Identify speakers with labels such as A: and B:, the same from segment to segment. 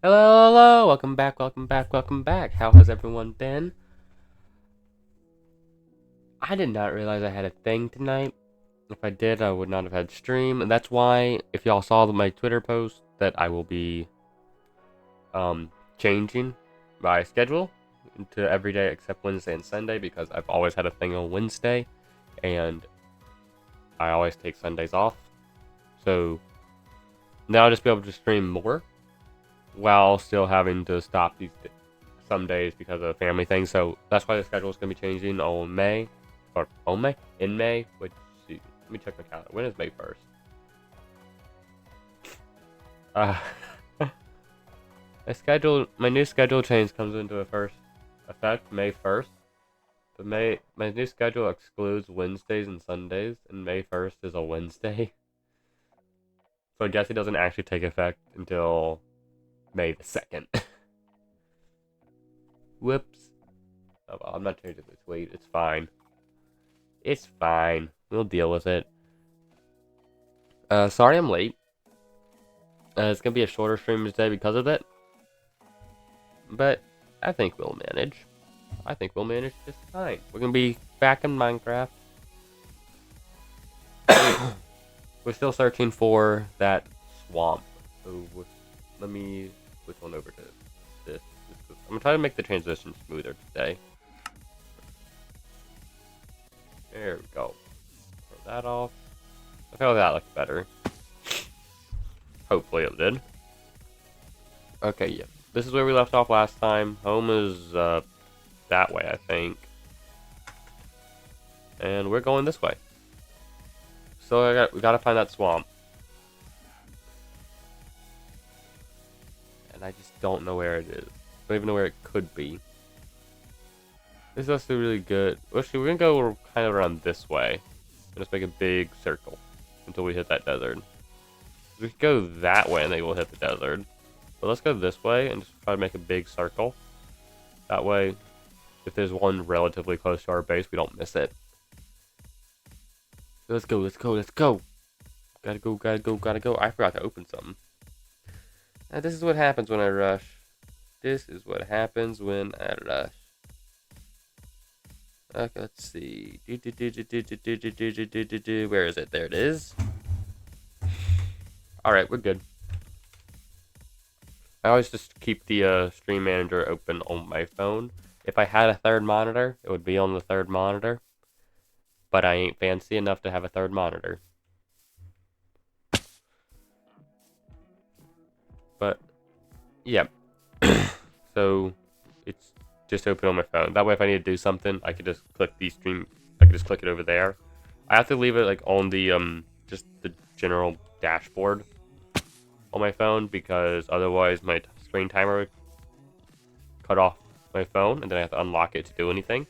A: Hello, hello, welcome back, welcome back, welcome back. How has everyone been? I did not realize I had a thing tonight. If I did, I would not have had stream, and that's why, if y'all saw my Twitter post, that I will be, changing my schedule to every day except Wednesday and Sunday, because I've always had a thing on Wednesday, and I always take Sundays off. So, now I'll just be able to stream more, while still having to stop some days because of family things. So that's why the schedule is going to be changing on May, or on May, in May. Which, let me check my calendar. When is May 1st? Uh, my new schedule change comes into effect May 1st. But my new schedule excludes Wednesdays and Sundays, and May 1st is a Wednesday. So I guess it doesn't actually take effect until May the 2nd. Whoops. Oh, well, I'm not changing the tweet. It's fine. It's fine. We'll deal with it. Sorry I'm late. It's gonna be a shorter stream today because of it. But I think we'll manage. I think we'll manage just fine. We're gonna be back in Minecraft. We're still searching for that swamp. So let me switch on over to this. I'm gonna try to make the transition smoother today. There we go. Throw that off. I feel like that looks better. Hopefully it did. Okay, yeah. This is where we left off last time. Home is that way, I think. And we're going this way. So we gotta find that swamp. And I just don't know where it is. Don't even know where it could be. This is also really good. Actually, we're gonna go kind of around this way. And just make a big circle until we hit that desert. We could go that way and then we'll hit the desert. But let's go this way and just try to make a big circle. That way, if there's one relatively close to our base, we don't miss it. Let's go, let's go, let's go. Gotta go, gotta go, gotta go. I forgot to open something. This is what happens when I rush. This is what happens when I rush. Okay, let's see. Where is it? There it is. Alright, we're good. I always just keep the stream manager open on my phone. If I had a third monitor, it would be on the third monitor. But I ain't fancy enough to have a third monitor. But, yeah. So, it's just open on my phone. That way if I need to do something, I could just click the stream. I could just click it over there. I have to leave it like on the, just the general dashboard on my phone, because otherwise my screen timer would cut off my phone and then I have to unlock it to do anything.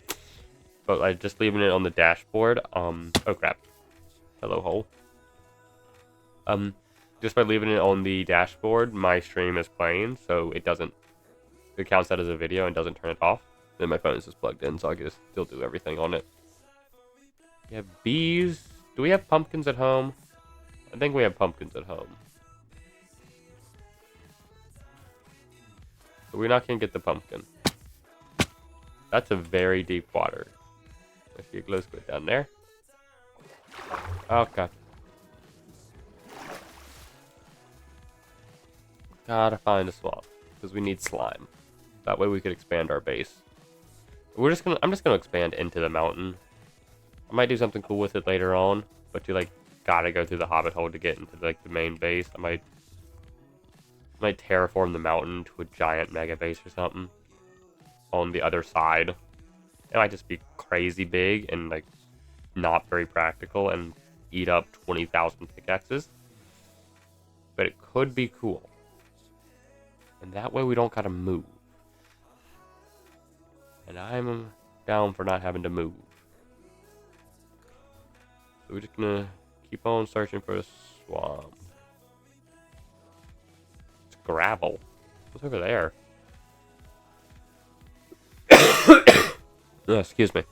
A: But I just leaving it on the dashboard. Oh crap. Hello, hole. Just by leaving it on the dashboard, my stream is playing, so it counts that as a video and doesn't turn it off. Then my phone is just plugged in, so I can just still do everything on it. We have bees. Do we have pumpkins at home? I think we have pumpkins at home. So we're not gonna get the pumpkin. That's a very deep water. I see a glow squid down there. Okay. Gotta find a swamp, because we need slime. That way we could expand our base. I'm just gonna expand into the mountain. I might do something cool with it later on, but you like gotta go through the hobbit hole to get into like the main base. I might terraform the mountain to a giant mega base or something on the other side. It might just be crazy big and like not very practical and eat up 20,000 pickaxes. But it could be cool. And that way we don't gotta move. And I'm down for not having to move. So we're just gonna keep on searching for a swamp. It's gravel. What's over there? Excuse me.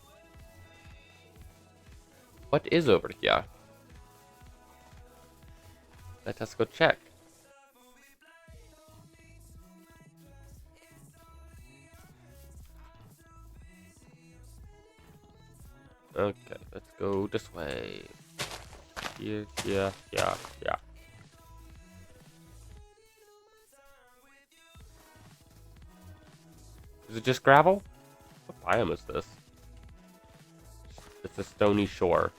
A: What is over here? Let us go check. Okay, let's go this way. Here, yeah, yeah, yeah. Is it just gravel? What biome is this? It's a stony shore.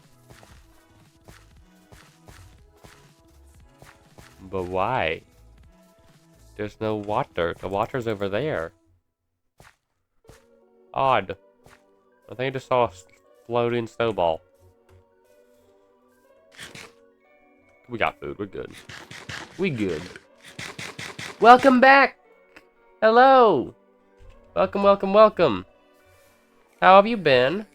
A: But why? There's no water. The water's over there. Odd. I think I just saw a floating snowball. We got food. We're good. We good. Welcome back! Hello! Welcome, welcome, welcome. How have you been?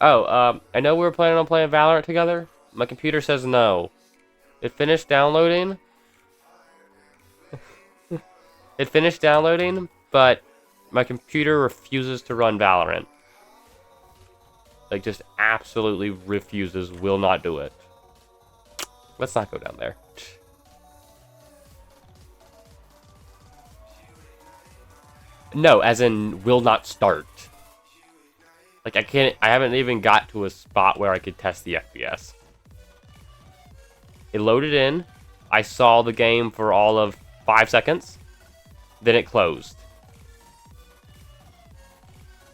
A: Oh, I know we were planning on playing Valorant together. My computer says no. It finished downloading. It finished downloading, but my computer refuses to run Valorant. Like, just absolutely refuses, will not do it. Let's not go down there. No, as in, will not start. Like, I haven't even got to a spot where I could test the FPS. It loaded in. I saw the game for all of 5 seconds. Then it closed.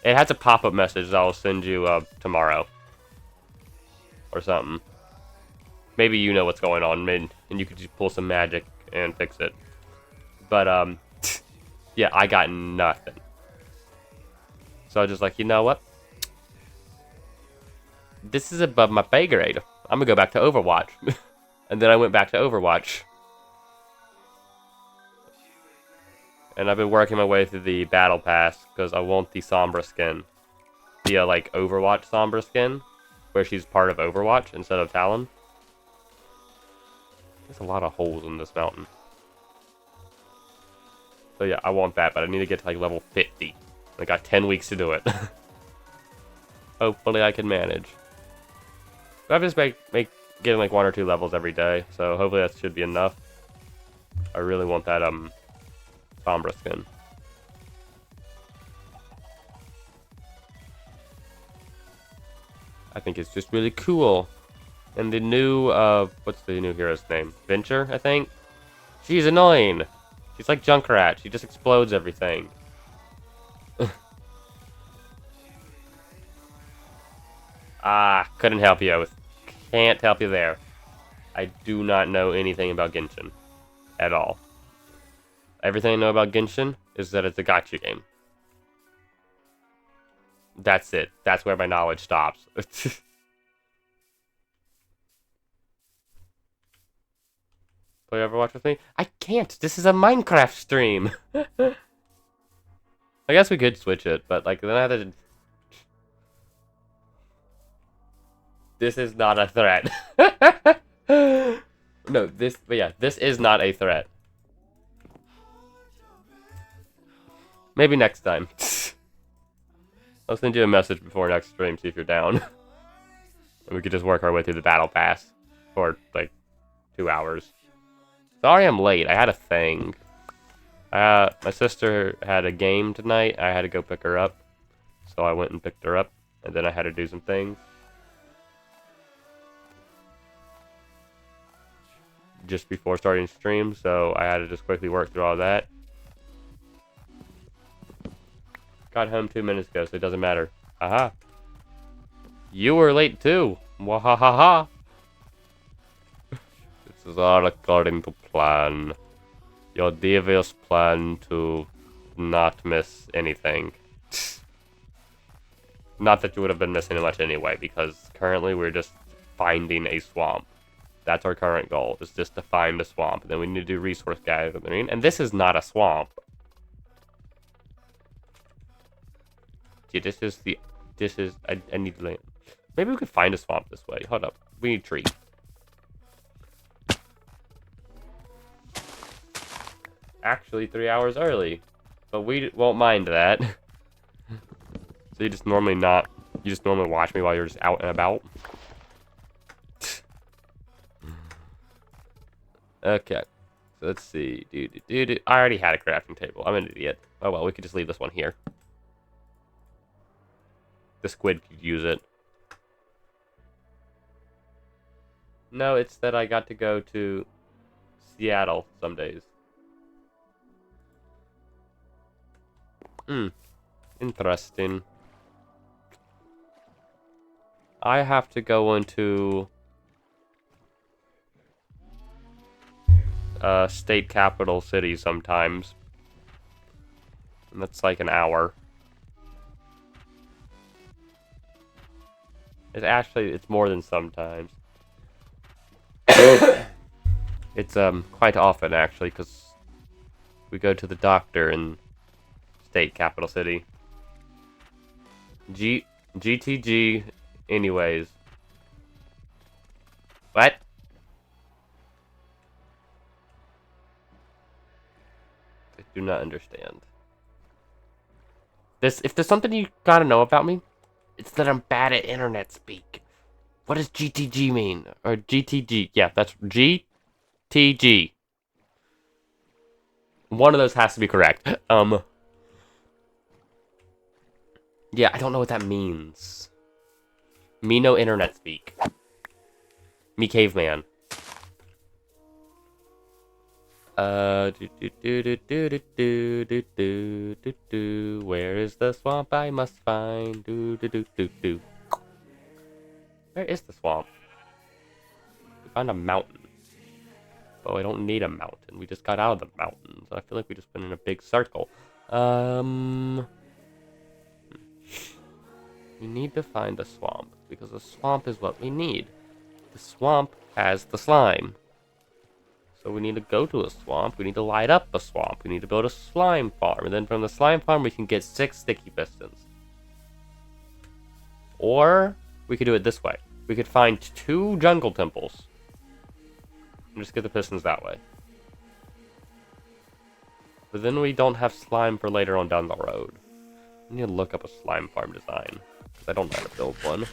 A: It has a pop-up message that I'll send you tomorrow. Or something. Maybe you know what's going on, and you could just pull some magic and fix it. But, yeah, I got nothing. So I was just like, you know what? This is above my pay grade. I'm gonna go back to Overwatch. And then I went back to Overwatch. And I've been working my way through the Battle Pass, because I want the Sombra skin. The, like, Overwatch Sombra skin, where she's part of Overwatch instead of Talon. There's a lot of holes in this mountain. So yeah, I want that, but I need to get to, like, level 50. I got 10 weeks to do it. Hopefully I can manage. But I've just getting, like, 1 or 2 levels every day, so hopefully that should be enough. I really want that, Sombra skin. I think it's just really cool. And the new, what's the new hero's name? Venture, I think? She's annoying. She's like Junkrat. She just explodes everything. Ah, couldn't help you. Can't help you there. I do not know anything about Genshin. At all. Everything I know about Genshin is that it's a gacha game. That's it. That's where my knowledge stops. Play Overwatch with me? I can't. This is a Minecraft stream. I guess we could switch it, but like then I have to. This is not a threat. No, but yeah, this is not a threat. Maybe next time. I'll send you a message before next stream, see if you're down. And we could just work our way through the battle pass for like 2 hours. Sorry I'm late. I had a thing. My sister had a game tonight. I had to go pick her up. So I went and picked her up. And then I had to do some things. Just before starting stream. So I had to just quickly work through all that. Got home 2 minutes ago, so it doesn't matter. Haha. You were late too. Wahahaha. This is all according to plan. Your devious plan to not miss anything. Not that you would have been missing much anyway, because currently we're just finding a swamp. That's our current goal, is just to find a swamp. And then we need to do resource gathering. And this is not a swamp. See, I need to land. Maybe we could find a swamp this way. Hold up. We need a tree. Actually 3 hours early, but we won't mind that. So you just normally watch me while you're just out and about. Okay, so let's see. I already had a crafting table. I'm an idiot. Oh well, we could just leave this one here. The squid could use it. No, it's that I got to go to Seattle some days. Hmm. Interesting. I have to go into state capital city sometimes. And that's like an hour. It's more than sometimes. It's quite often actually, because we go to the doctor in state capital city. GTG anyways. What? I do not understand. If there's something you gotta know about me, it's that I'm bad at internet speak. What does GTG mean? Or GTG? Yeah, that's GTG. One of those has to be correct. Yeah, I don't know what that means. Me no internet speak. Me caveman. Where is the swamp I must find? Where is the swamp? We found a mountain. Oh, I don't need a mountain. We just got out of the mountains. I feel like we just went in a big circle. We need to find a swamp, because the swamp is what we need. The swamp has the slime. So we need to go to a swamp, we need to light up a swamp, we need to build a slime farm, and then from the slime farm we can get 6 sticky pistons. Or we could do it this way. We could find 2 jungle temples and just get the pistons that way. But then we don't have slime for later on down the road. I need to look up a slime farm design, because I don't know how to build one.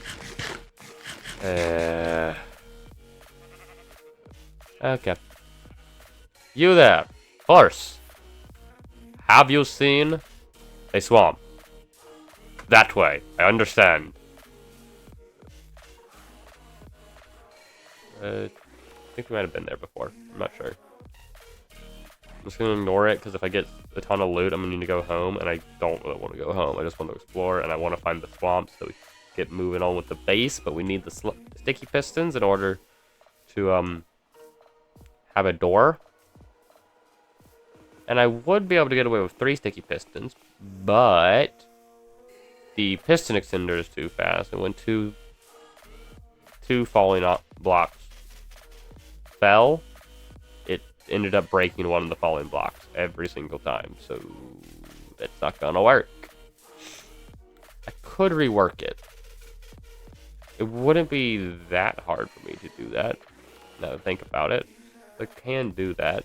A: Okay. You there, horse. Have you seen a swamp? That way, I understand. I think we might have been there before. I'm not sure. I'm just gonna ignore it, because if I get a ton of loot, I'm gonna need to go home, and I don't really want to go home. I just want to explore, and I want to find the swamp so we get moving on with the base, but we need the sticky pistons in order to have a door. And I would be able to get away with 3 sticky pistons, but the piston extender is too fast, and when two falling blocks fell, it ended up breaking one of the falling blocks every single time, so that's not gonna work. I could rework it. It wouldn't be that hard for me to do that, now that I think about it. I can do that.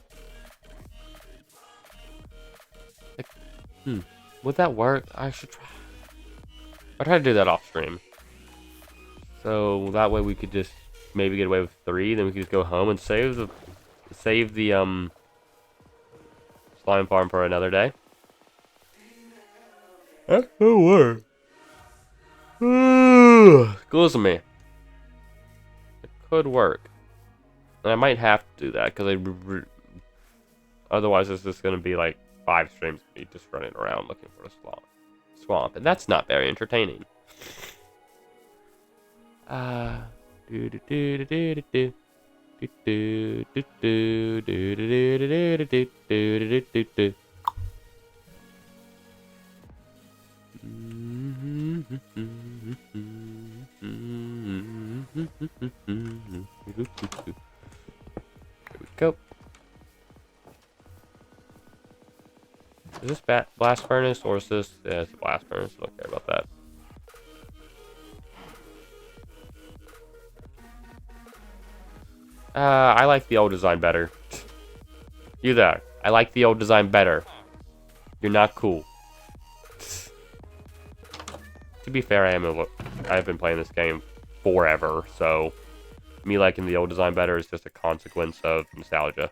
A: Would that work? I should try. I'll try to do that off stream. So that way we could just maybe get away with 3, then we could just go home and save the slime farm for another day. That could work. Excuse me. It could work. And I might have to do that, because otherwise it's just going to be like 5 streams of me just running around looking for a swamp, and that's not very entertaining. Here we go. Is this blast furnace, or is this... Yeah, it's a blast furnace. I don't care about that. I like the old design better. You there. I like the old design better. You're not cool. To be fair, I've been playing this game forever, so me liking the old design better is just a consequence of nostalgia.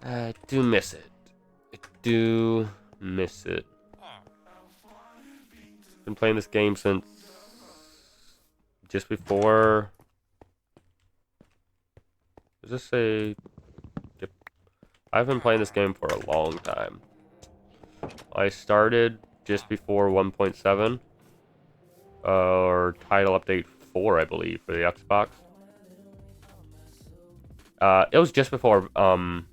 A: I do miss it. I do miss it. Been playing this game since just before. Does this say? Yep. I've been playing this game for a long time. I started just before 1.7, or title update 4, I believe, for the Xbox. It was just before. I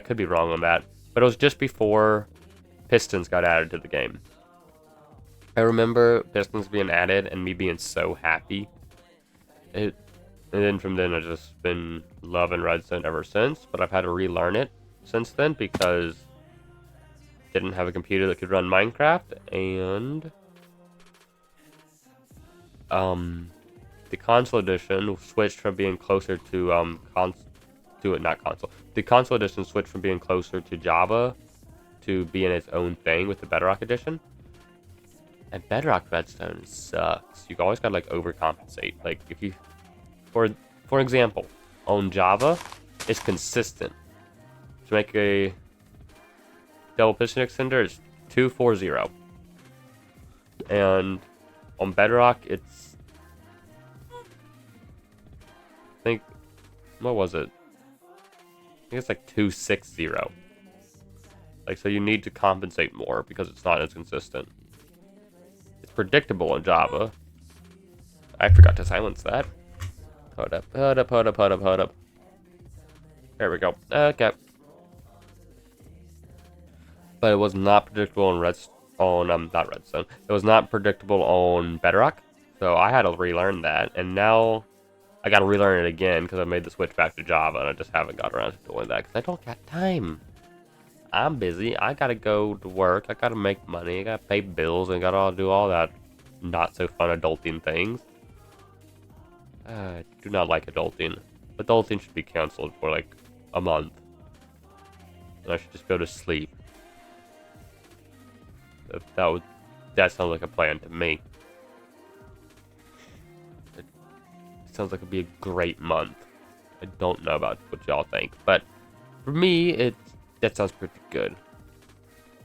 A: could be wrong on that, but it was just before Pistons got added to the game. I remember Pistons being added and me being so happy. And then from then I've just been loving Redstone ever since, but I've had to relearn it since then because I didn't have a computer that could run Minecraft, and the console edition switched from being closer to the console edition switched from being closer to Java to being its own thing with the Bedrock edition. And Bedrock Redstone sucks. You always gotta like overcompensate. Like if you, for example, on Java, it's consistent. To make a double piston extender, it's 240. And on Bedrock, it's, I think, what was it? I think it's like 260. Like, so you need to compensate more because it's not as consistent. It's predictable in Java. I forgot to silence that. Hold up. There we go. Okay. But it was not predictable on not Redstone. It was not predictable on Bedrock. So I had to relearn that, and now I gotta relearn it again because I made the switch back to Java, and I just haven't got around to doing that because I don't got time. I'm busy. I gotta go to work. I gotta make money. I gotta pay bills, and gotta do all that not so fun adulting things. I do not like adulting. Adulting should be canceled for like a month, and I should just go to sleep. That sounds like a plan to me. It sounds like it'd be a great month. I don't know about what y'all think, but for me, that sounds pretty good.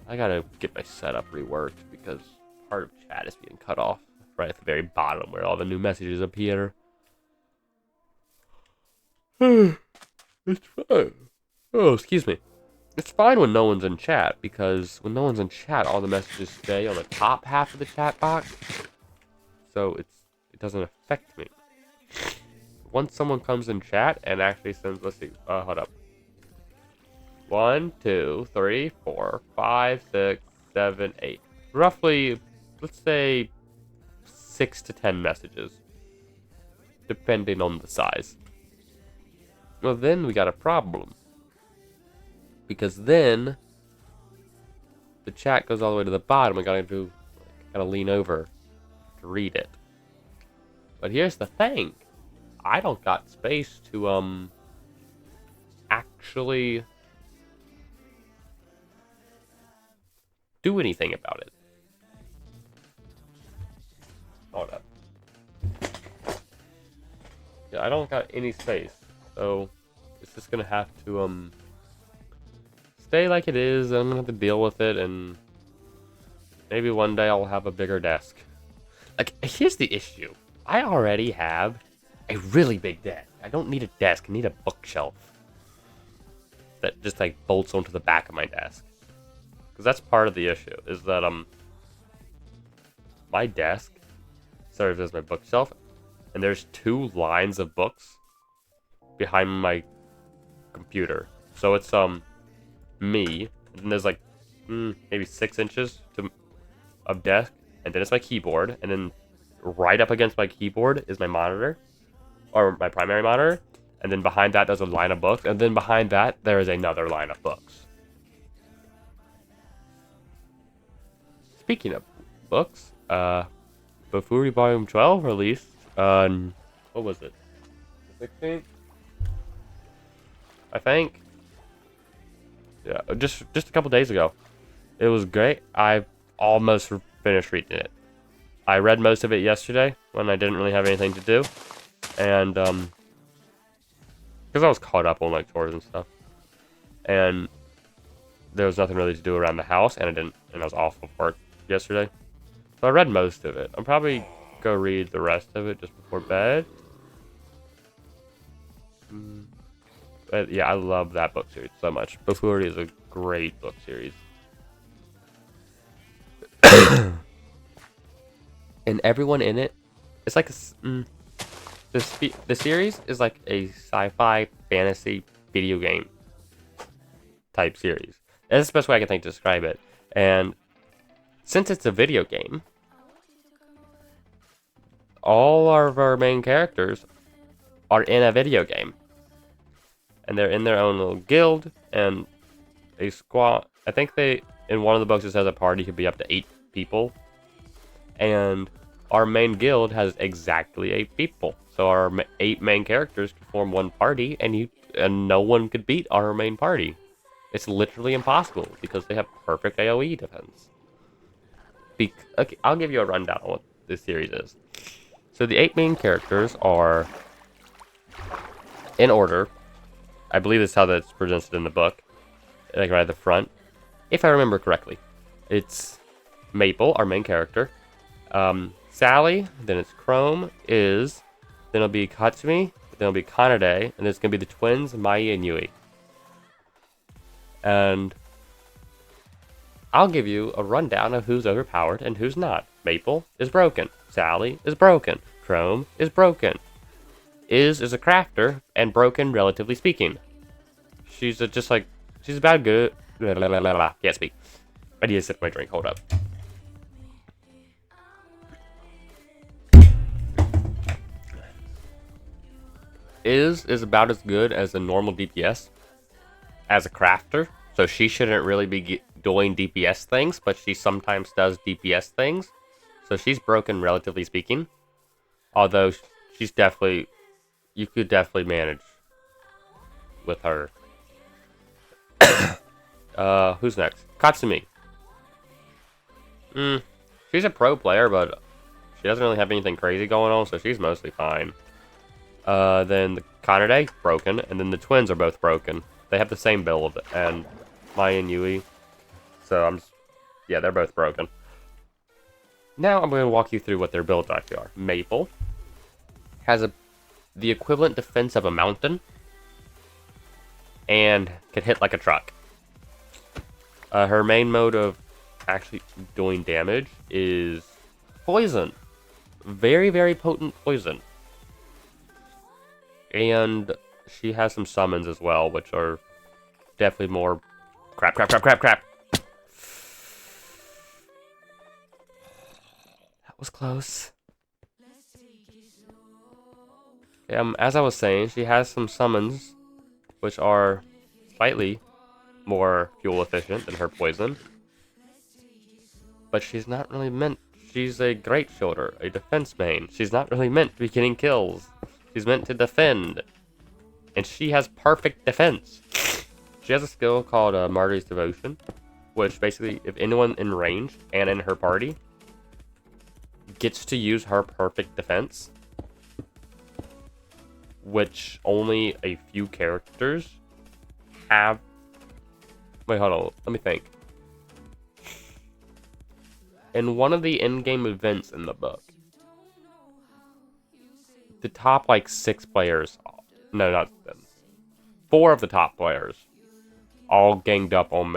A: I gotta get my setup reworked because part of chat is being cut off right at the very bottom where all the new messages appear. It's fine. Oh, excuse me. It's fine when no one's in chat, because when no one's in chat, all the messages stay on the top half of the chat box. So it doesn't affect me. Once someone comes in chat and actually sends, let's see, hold up. 1, 2, 3, 4, 5, 6, 7, 8. Roughly, let's say 6 to 10 messages, depending on the size. Well, then we got a problem. Because then the chat goes all the way to the bottom. I gotta lean over to read it. But here's the thing. I don't got space to actually do anything about it. Hold up. Yeah, I don't got any space. So it's just gonna have to stay like it is. I'm gonna have to deal with it, and maybe one day I'll have a bigger desk. Like, here's the issue. I already have a really big desk. I don't need a desk. I need a bookshelf that just like bolts onto the back of my desk. Because that's part of the issue, is that my desk serves as my bookshelf, and there's 2 lines of books behind my computer. So it's me, and then there's like maybe 6 inches of desk, and then it's my keyboard, and then right up against my keyboard is my monitor, or my primary monitor, and then behind that there's a line of books, and then behind that there is another line of books. Speaking of books, Bofuri Volume 12 released on, what was it, the 16th? I think. Yeah, just a couple days ago. It was great. I almost finished reading it. I read most of it yesterday when I didn't really have anything to do, and because I was caught up on like chores and stuff, and there was nothing really to do around the house, and I was off of work yesterday, so I read most of it. I'm probably go read the rest of it just before bed. But yeah, I love that book series so much. Bofuri is a great book series. And everyone in it, it's like the series is like a sci-fi fantasy video game type series. That's the best way I can think to describe it. And since it's a video game, all of our main characters are in a video game. And they're in their own little guild and a squad. I think in one of the books it says a party could be up to 8 people. And our main guild has exactly 8 people. So our 8 main characters could form one party, and no one could beat our main party. It's literally impossible because they have perfect AoE defense. Okay, I'll give you a rundown on what this series is. So the 8 main characters are in order. I believe that's how that's presented in the book, like right at the front, if I remember correctly. It's Maple, our main character. Sally, then it's Chrome, then it'll be Katsumi, then it'll be Kanade, and it's gonna be the twins, Mai and Yui. And I'll give you a rundown of who's overpowered and who's not. Maple is broken. Sally is broken. Chrome is broken. Is a crafter and broken, relatively speaking. She's about good. Can't speak. I need to sip my drink. Hold up. Is about as good as a normal DPS as a crafter, so she shouldn't really be doing DPS things, but she sometimes does DPS things. So she's broken, relatively speaking. Although she's definitely, you could definitely manage with her. Who's next? Katsumi. She's a pro player, but she doesn't really have anything crazy going on, so she's mostly fine. Then the Kanade, broken, and then the twins are both broken. They have the same build, and Mai and Yui. So yeah, they're both broken. Now I'm going to walk you through what their builds actually are. Maple has the equivalent defense of a mountain, and can hit like a truck. Her main mode of actually doing damage is poison. Very, very potent poison. And she has some summons as well, which are definitely more crap. That was close. As I was saying, she has some summons, which are slightly more fuel efficient than her poison. But she's not really meant. She's a great shoulder, a defense main. She's not really meant to be getting kills. She's meant to defend. And she has perfect defense. She has a skill called Marty's Devotion, which basically, if anyone in range and in her party gets to use her perfect defense, which only a few characters have. Wait, hold on. Let me think. In one of the in-game events in the book, the top, 6 players... No, not them. 4 of the top players all ganged up on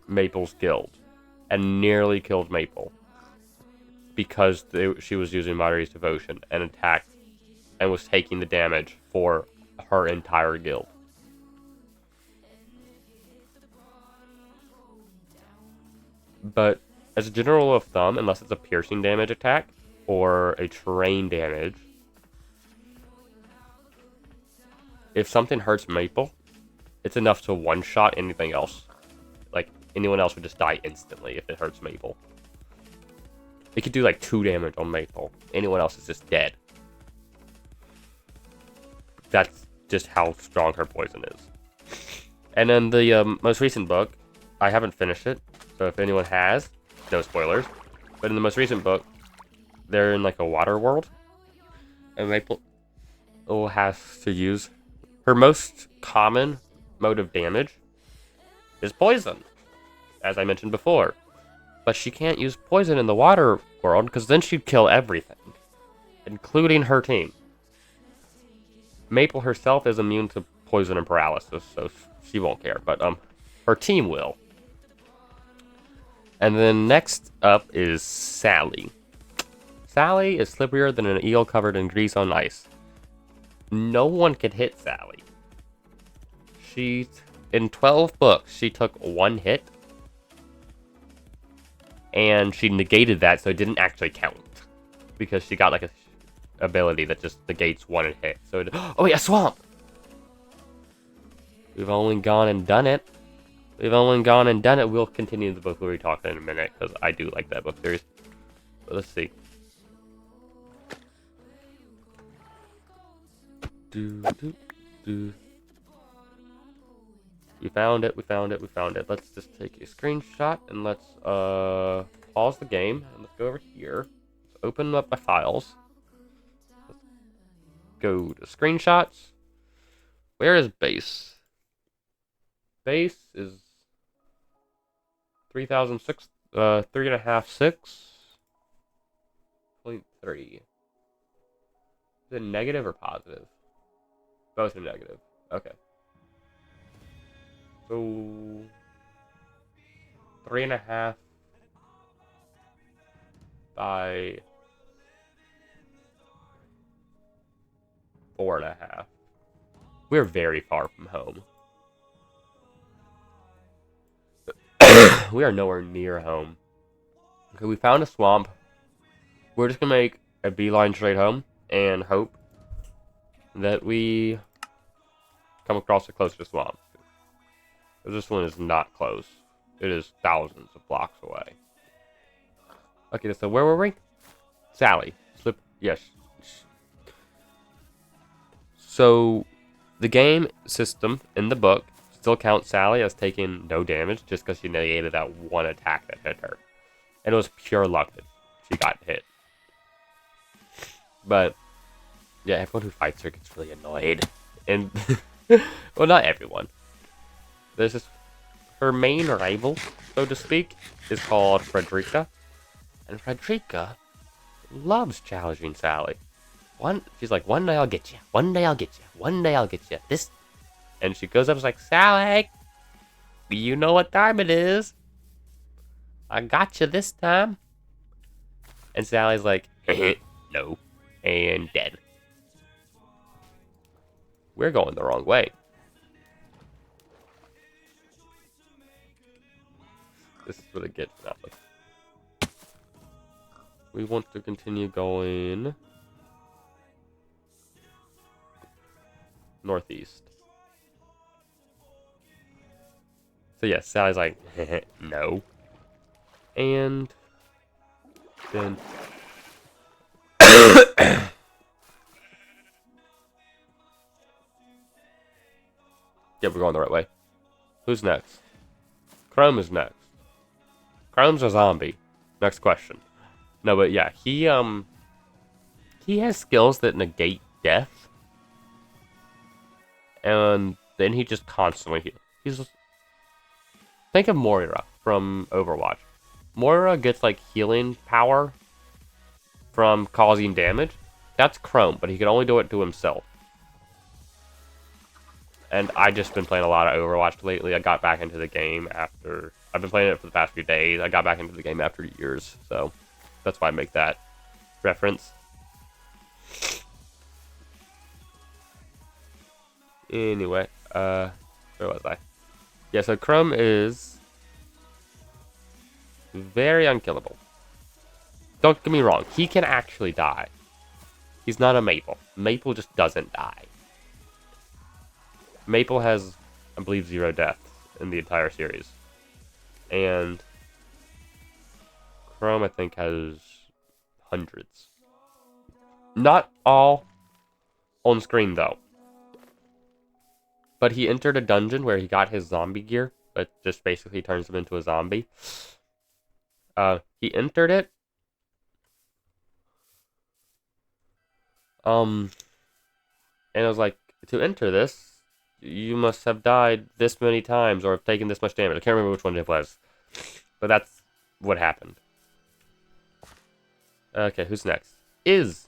A: Maple's guild and nearly killed Maple because she was using Marty's Devotion and attacked and was taking the damage for her entire guild. But as a general rule of thumb, unless it's a piercing damage attack or a terrain damage, if something hurts Maple, it's enough to one-shot anything else. Like, anyone else would just die instantly if it hurts Maple. It could do 2 damage on Maple. Anyone else is just dead. That's just how strong her poison is. And then the most recent book, I haven't finished it, so if anyone has, no spoilers. But in the most recent book, they're in a water world, and Maple has to use her most common mode of damage is poison, as I mentioned before. But she can't use poison in the water world because then she'd kill everything, including her team. Maple herself is immune to poison and paralysis, so she won't care. But her team will. And then next up is Sally. Sally is slipperier than an eel covered in grease on ice. No one could hit Sally. In 12 books, she took one hit. And she negated that, so it didn't actually count. Because she got like a ability that just negates one hit. So oh wait, a swamp! We've only gone and done it. We'll continue the book we'll be talking in a minute, because I do like that book series. But let's see. We found it. Let's just take a screenshot and let's pause the game and let's go over here. Let's open up my files. Let's go to screenshots. Where is base? Base is 3,006, 3.5, 6.3. Is it negative or positive? Both are negative. Okay. So 3.5 by 4.5. We're very far from home. We are nowhere near home. Okay, we found a swamp. We're just gonna make a beeline straight home and hope that we come across a closer swamp. This one is not close. It is thousands of blocks away. Okay, so where were we? Sally. Yes. So, the game system in the book still counts Sally as taking no damage just because she negated that one attack that hit her. And it was pure luck that she got hit. But, yeah, everyone who fights her gets really annoyed. And, well, not everyone. There's this, her main rival, so to speak, is called Frederica. And Frederica loves challenging Sally. She's like, one day I'll get you. One day I'll get you. One day I'll get you. And she goes up and is like, Sally, you know what time it is. I got you this time. And Sally's like, no. And dead. We're going the wrong way. This is what it gets now. We want to continue going northeast. So yes, Sally's like, no. And then yeah, we're going the right way. Who's next? Chrome is next. Chrome's a zombie. Next question. No, but yeah, he has skills that negate death. And then he just constantly think of Moira from Overwatch. Moira gets like healing power from causing damage. That's Chrome, but he can only do it to himself. And I just been playing a lot of Overwatch lately. I got back into the game after I've been playing it for the past few days. I got back into the game after years, so that's why I make that reference. Anyway, where was I? Yeah, so Chrome is very unkillable. Don't get me wrong, he can actually die. He's not a Maple. Maple just doesn't die. Maple has, I believe, 0 deaths in the entire series. And Chrome, I think, has hundreds. Not all on screen, though. But he entered a dungeon where he got his zombie gear, but just basically turns him into a zombie. He entered it. And I was like, to enter this, you must have died this many times or have taken this much damage. I can't remember which one it was. But that's what happened. Okay, who's next? Iz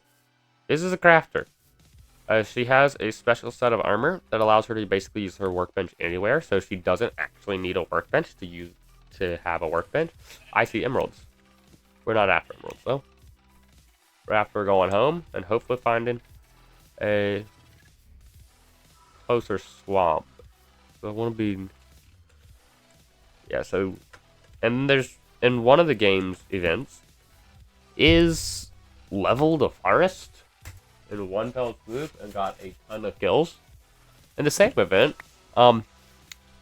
A: is a crafter. She has a special set of armor that allows her to basically use her workbench anywhere, so she doesn't actually need a workbench to have a workbench. I see emeralds. We're not after emeralds though. We're after going home and hopefully finding a closer swamp. So I want to be, yeah. So, and there's in one of the game's events is leveled a forest in one fell swoop and got a ton of kills. In the same event,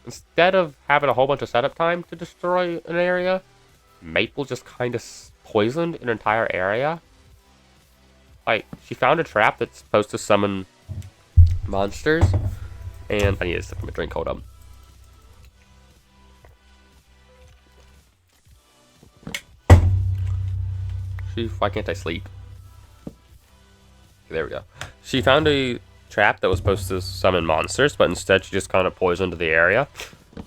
A: instead of having a whole bunch of setup time to destroy an area, Maple just kind of poisoned an entire area. Like, she found a trap that's supposed to summon monsters, and I need to sip my drink, hold up. Why can't I sleep? There we go. She found a trap that was supposed to summon monsters, but instead she just kind of poisoned the area,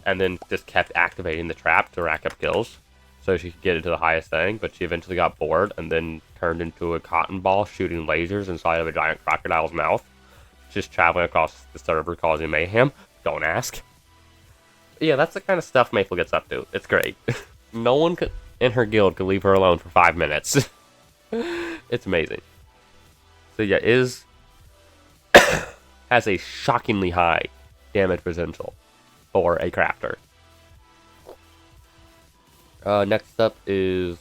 A: and then just kept activating the trap to rack up kills, so she could get it to the highest thing, but she eventually got bored, and then turned into a cotton ball shooting lasers inside of a giant crocodile's mouth, just traveling across the server causing mayhem. Don't ask. Yeah, that's the kind of stuff Maple gets up to. It's great. No one in her guild could leave her alone for 5 minutes. It's amazing. So yeah, Iz has a shockingly high damage potential for a crafter. Next up is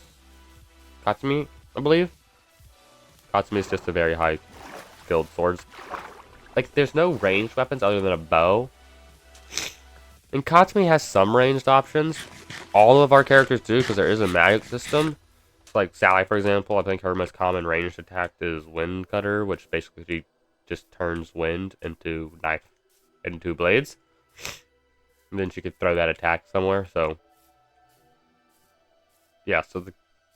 A: Katsumi, I believe. Katsumi is just a very high skilled swords. Like, there's no ranged weapons other than a bow. And Katsumi has some ranged options. All of our characters do, because there is a magic system. Like Sally, for example, I think her most common ranged attack is Wind Cutter, which basically she just turns wind into blades. And then she could throw that attack somewhere, so... Yeah, so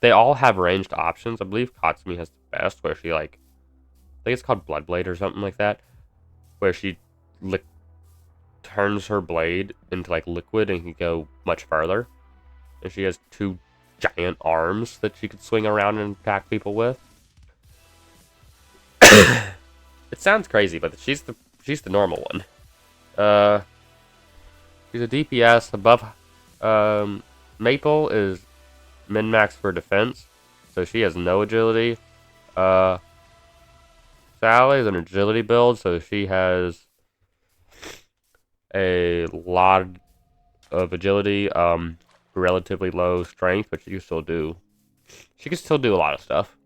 A: they all have ranged options. I believe Katsumi has the best, where she, like... I think it's called Bloodblade or something like that. Where she turns her blade into, like, liquid and can go much further. And she has 2 giant arms that she could swing around and attack people with. It sounds crazy, but she's the normal one. She's a DPS above. Maple is min-max for defense, so she has no agility. Sally is an agility build, so she has a lot of agility. Relatively low strength, but she can still do a lot of stuff.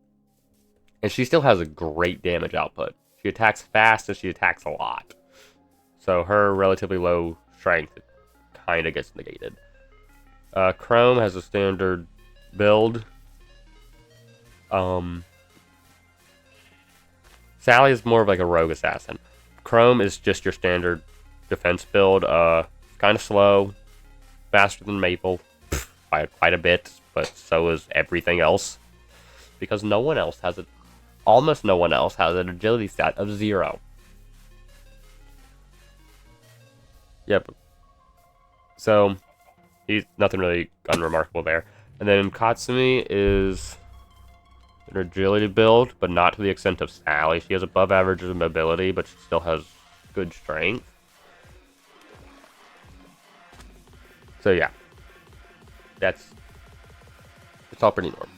A: And she still has a great damage output. She attacks fast and she attacks a lot. So her relatively low strength kind of gets negated. Chrome has a standard build. Sally is more of like a rogue assassin. Chrome is just your standard defense build. Kind of slow, faster than Maple by quite a bit, but so is everything else. Because no one else has almost no one else has an agility stat of 0. Yep. So, he's nothing really unremarkable there. And then Katsumi is an agility build, but not to the extent of Sally. She has above average mobility, but she still has good strength. So yeah. It's all pretty normal.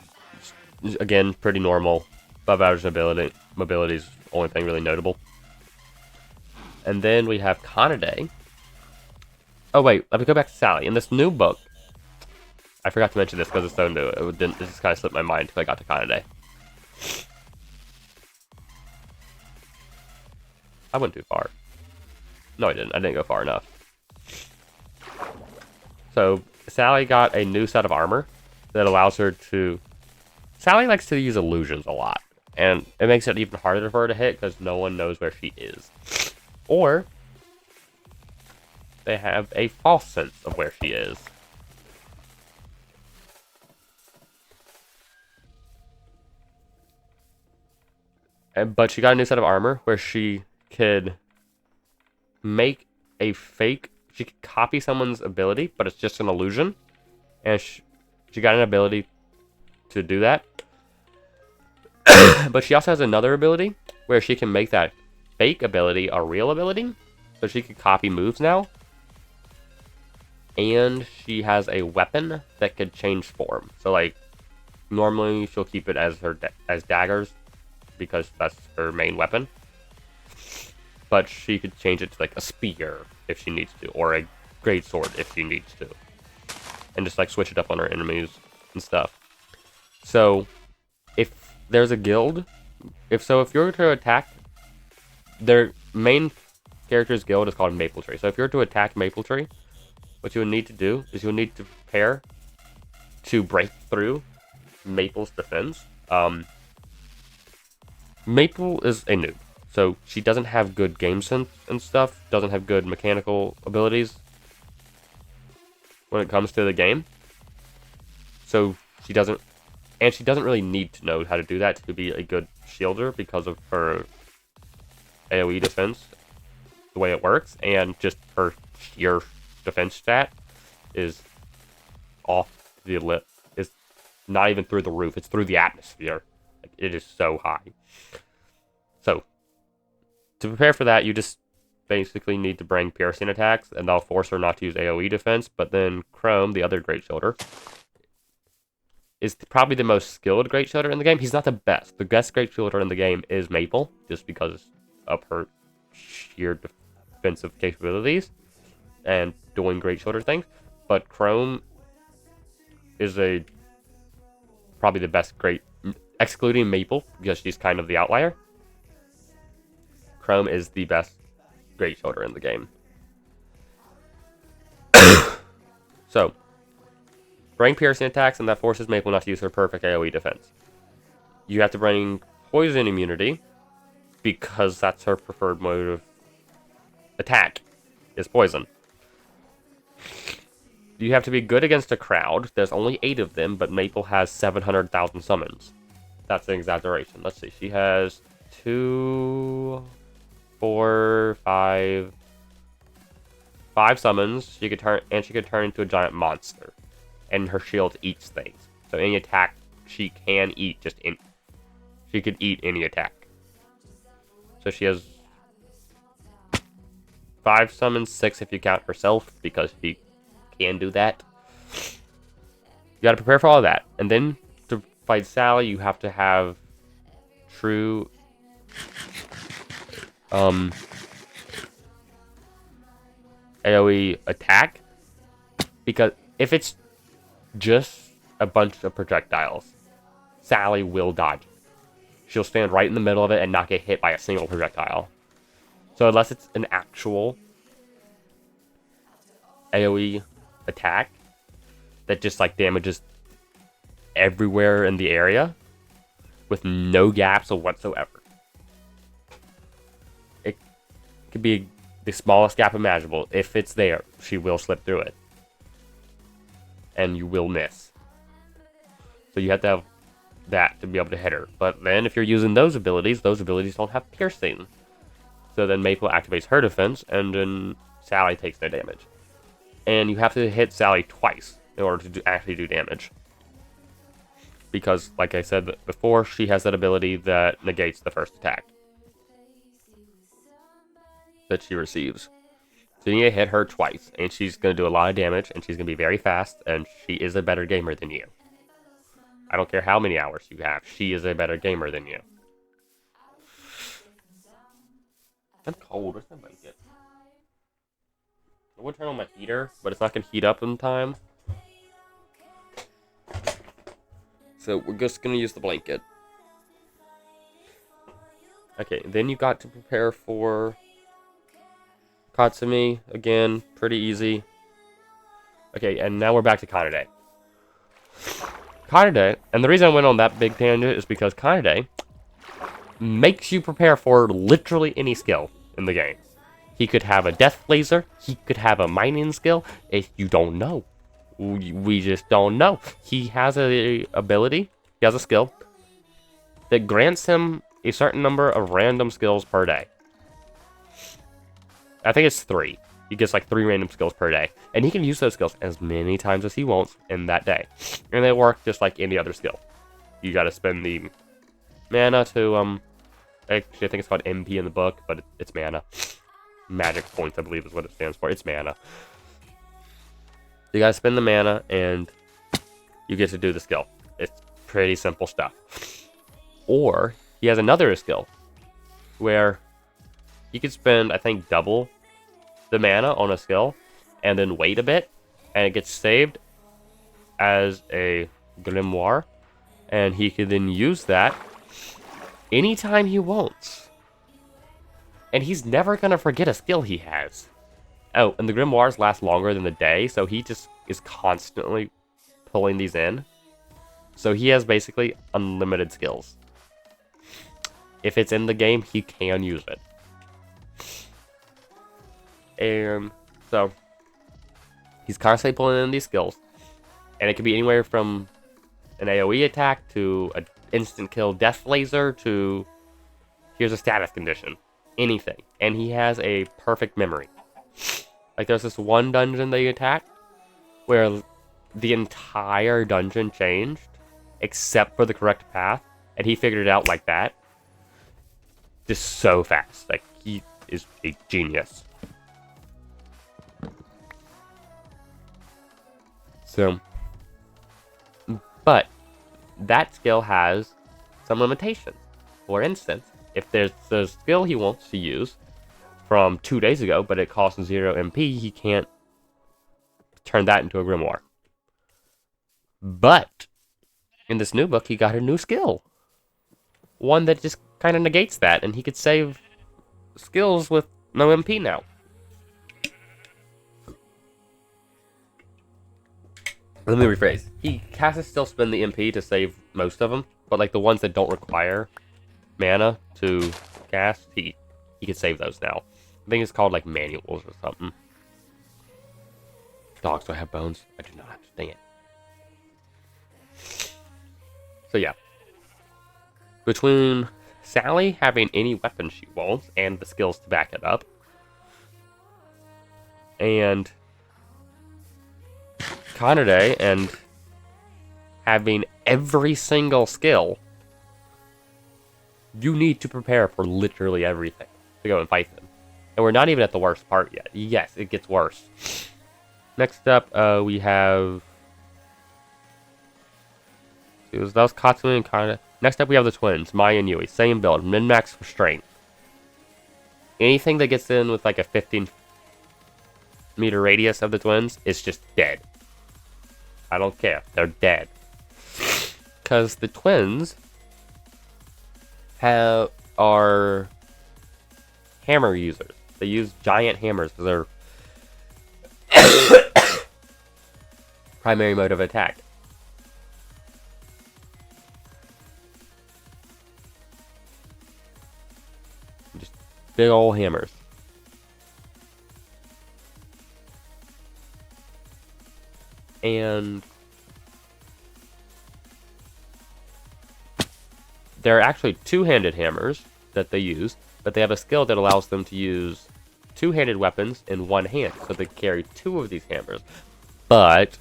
A: Again, pretty normal. Above average mobility is the only thing really notable. And then we have Kanade. Oh wait, let me go back to Sally. In this new book, I forgot to mention this because it's so new. It just kind of slipped my mind until I got to Kanade. I went too far. No, I didn't. I didn't go far enough. So, Sally got a new set of armor that allows her to... Sally likes to use illusions a lot. And it makes it even harder for her to hit because no one knows where she is. Or, they have a false sense of where she is. But she got a new set of armor where she could make a fake... She could copy someone's ability, but it's just an illusion. And She got an ability to do that. But she also has another ability where she can make that fake ability a real ability. So she can copy moves now. And she has a weapon that could change form. So like, normally she'll keep it as as daggers because that's her main weapon. But she could change it to like a spear if she needs to, or a greatsword if she needs to. And just like switch it up on her enemies and stuff. So if there's a guild, if you're to attack, their main character's guild is called Maple Tree. So if you're to attack Maple Tree, what you would need to do is you'll need to prepare to break through Maple's defense. Maple is a noob, so she doesn't have good game sense and stuff, doesn't have good mechanical abilities when it comes to the game. So she doesn't really need to know how to do that to be a good shielder because of her AoE defense, the way it works, and just her sheer defense stat is off the lip. It's not even through the roof, it's through the atmosphere. Like, it is so high. So, to prepare for that, you just basically need to bring piercing attacks, and that'll force her not to use AoE defense. But then Chrome, the other Great Shielder, is probably the most skilled Great Shielder in the game. He's not the best. The best Great Shielder in the game is Maple, just because of her sheer defensive capabilities and doing Great Shielder things. But Chrome is probably the best excluding Maple, because she's kind of the outlier. Chrome is the best Great Shielder in the game. So, bring piercing attacks, and that forces Maple not to use her perfect AoE defense. You have to bring poison immunity, because that's her preferred mode of attack, is poison. You have to be good against a crowd. There's only 8 of them, but Maple has 700,000 summons. That's an exaggeration. Let's see. She has 2, 4, 5 summons. She could turn into a giant monster, and her shield eats things. So any attack she can eat, she could eat any attack. So she has 5 summons, 6 if you count herself, because she can do that. You gotta prepare for all of that. And then to fight Sally, you have to have true AoE attack. Because if it's just a bunch of projectiles, Sally will dodge. She'll stand right in the middle of it and not get hit by a single projectile. So unless it's an actual AoE attack that just like damages everywhere in the area with no gaps whatsoever, it could be the smallest gap imaginable. If it's there, she will slip through it, and you will miss. So you have to have that to be able to hit her. But then if you're using those abilities don't have piercing. So then Maple activates her defense, and then Sally takes no damage. And you have to hit Sally twice in order to actually do damage. Because, like I said before, she has that ability that negates the first attack that she receives. So you need to hit her twice, and she's going to do a lot of damage, and she's going to be very fast, and she is a better gamer than you. I don't care how many hours you have, she is a better gamer than you. I'm cold, where's my blanket? I would turn on my heater, but it's not going to heat up in time. So we're just going to use the blanket. Okay, then you got to prepare for Katsumi. Again, pretty easy. Okay, and now we're back to Kanade. Kanade, and the reason I went on that big tangent is because Kanade makes you prepare for literally any skill in the game. He could have a death laser, he could have a mining skill, if you don't know. We just don't know. He has a ability, he has a skill, that grants him a certain number of random skills per day. I think it's 3. He gets like 3 random skills per day. And he can use those skills as many times as he wants in that day. And they work just like any other skill. You gotta spend the mana to, actually I think it's called MP in the book, but it's mana. Magic points, I believe is what it stands for. It's mana. You gotta spend the mana, and you get to do the skill. It's pretty simple stuff. Or, he has another skill, where you could spend, I think, double the mana on a skill, and then wait a bit, and it gets saved as a grimoire, and he could then use that anytime he wants. And he's never gonna forget a skill he has. Oh, and the grimoires last longer than the day, so he just is constantly pulling these in. So he has basically unlimited skills. If it's in the game, he can use it. And so he's constantly pulling in these skills. And it can be anywhere from an AoE attack to an instant kill death laser to here's a status condition. Anything. And he has a perfect memory. Like there's this one dungeon they attacked where the entire dungeon changed except for the correct path, and he figured it out like that. Just so fast. Like he is a genius. So, but that skill has some limitations. For instance, if there's a skill he wants to use from 2 days ago, but it costs 0 MP, he can't turn that into a grimoire. But in this new book, he got a new skill. One that just kind of negates that, and he could save skills with no MP now. Let me rephrase. He has to still spend the MP to save most of them, but like the ones that don't require mana to cast, he can save those now. I think it's called like manuals or something. Dogs, do I have bones? I do not. Dang it. So yeah. Between Sally having any weapon she wants and the skills to back it up, and Kanade and having every single skill, you need to prepare for literally everything to go and fight them. And we're not even at the worst part yet. Yes, it gets worse. Next up, we have... that was Katsumi and Kanade. Next up, we have the twins, Mai and Yui. Same build, min-max for strength. Anything that gets in with like a 15-meter radius of the twins is just dead. I don't care. They're dead. Because the twins are hammer users. They use giant hammers as their primary mode of attack. Just big old hammers. And there are actually two-handed hammers that they use, but they have a skill that allows them to use two-handed weapons in one hand, so they carry 2 of these hammers. But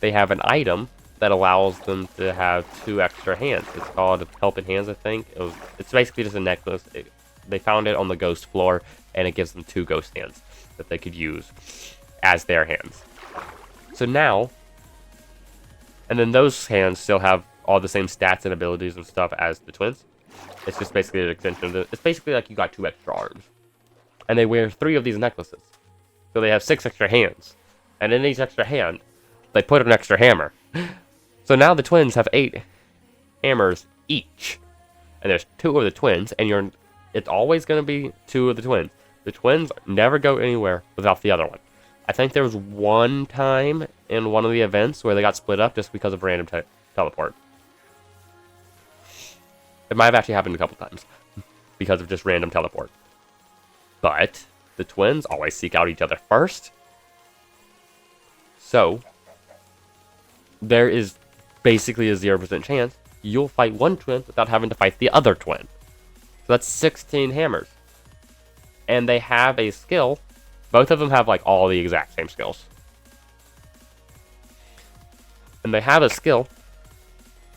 A: they have an item that allows them to have 2 extra hands. It's called Helping Hands, I think. It's basically just a necklace. They found it on the ghost floor, and it gives them 2 ghost hands that they could use as their hands. So now, and then those hands still have all the same stats and abilities and stuff as the twins. It's just basically an extension of it's basically like you got 2 extra arms. And they wear 3 of these necklaces. So they have 6 extra hands. And in each extra hand, they put an extra hammer. So now the twins have 8 hammers each. And there's 2 of the twins, and it's always going to be 2 of the twins. The twins never go anywhere without the other one. I think there was one time in one of the events where they got split up just because of random teleport. It might have actually happened a couple times because of just random teleport. But the twins always seek out each other first. So there is basically a 0% chance you'll fight one twin without having to fight the other twin. So that's 16 hammers. And they have a skill Both of them have like all the exact same skills. And they have a skill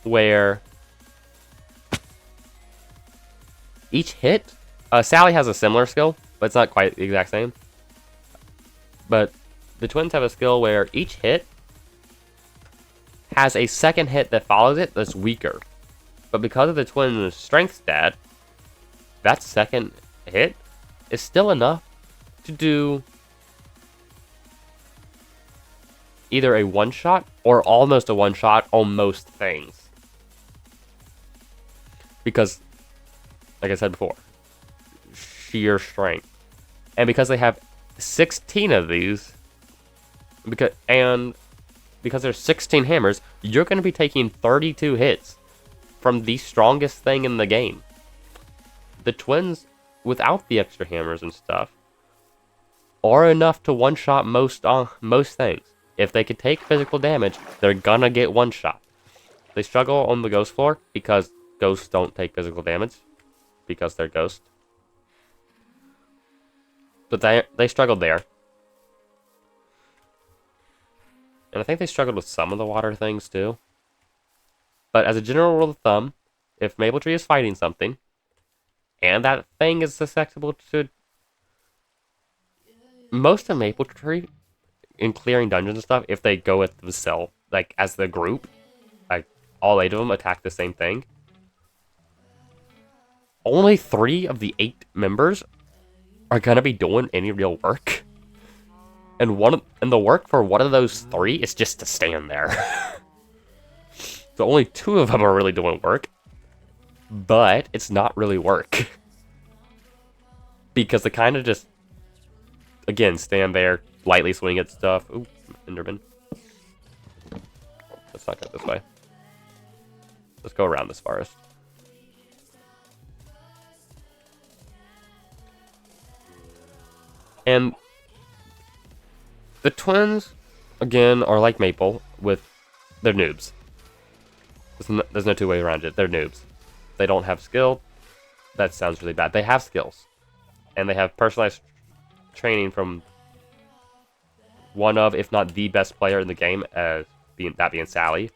A: where each hit, Sally has a similar skill, but it's not quite the exact same. But the twins have a skill where each hit has a second hit that follows it that's weaker. But because of the twins' strength stat, that second hit is still enough to do either a one-shot or almost a one-shot on most things. Because, like I said before, sheer strength. And because they have 16 of these, because there's 16 hammers, you're going to be taking 32 hits from the strongest thing in the game. The twins, without the extra hammers and stuff, are enough to one-shot most things. If they could take physical damage, they're gonna get one-shot. They struggle on the ghost floor because ghosts don't take physical damage because they're ghosts. But they struggled there. And I think they struggled with some of the water things too. But as a general rule of thumb, if Mapletree is fighting something, and that thing is susceptible to... Most of Mapletree, in clearing dungeons and stuff, if they go with themselves, like as the group, like all 8 of them attack the same thing, only 3 of the 8 members are gonna be doing any real work. And the work for one of those 3 is just to stand there. So only 2 of them are really doing work. But it's not really work. Because they kind of just, again, stand there, lightly swing at stuff. Ooh, Enderman. Let's not go this way. Let's go around this forest. And the twins, again, are like Maple, with they're noobs. There's no two way around it. They're noobs. They don't have skill. That sounds really bad. They have skills. And they have personalized training from one of, if not the best player in the game, as being Sally.